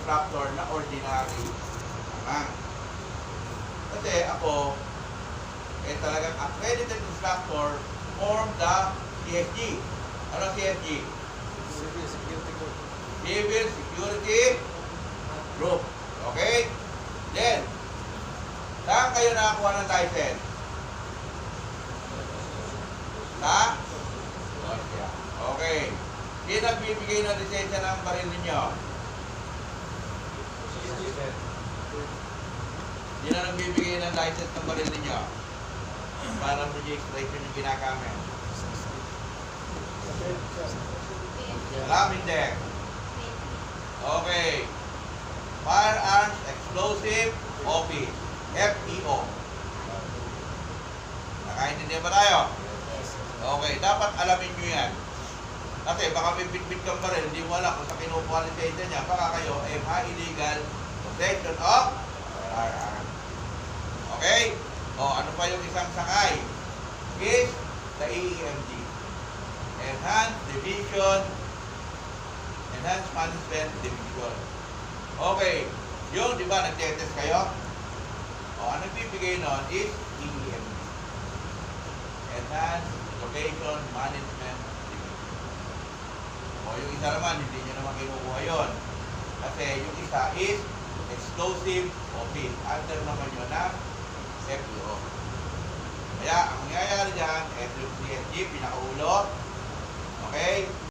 instructor na ordinary lamang. Kasi ako, talagang accredited instructor for the CSG. Ano CSG? Civil Security Group. Civil Security Group. Okay? Then, saan kayo nakakuha ng license? Sa? Russia. Okay. Sino nagbibigay ng lisensya ng baril ninyo? Sino nagbibigay ng license ng baril ninyo? Para registration yung ginagamit. Alam, hindi. Okay. Firearms Explosive Office. FEO. Nakaintindihan ba tayo? Okay. Dapat alamin nyo yan. Kasi baka may bit-bit kang baril, hindi mo alam kung sa kinukuha lisensya niya, baka kayo ay illegal possession of firearms. Okay? O, ano pa yung isang sakay? Is the EEMD. Enhanced Management Division. Okay. Yung, di ba, nag-test kayo? O, ang nagbibigay nun is EEMD. Enhanced Education Management Division. O, yung isa naman, hindi nyo naman kinukuha yun. Kasi yung isa is Explosive Office. Under naman yun na FEO. Kaya, ang nangyayari dyan, ito yung CSG, pinakaulo. Okay?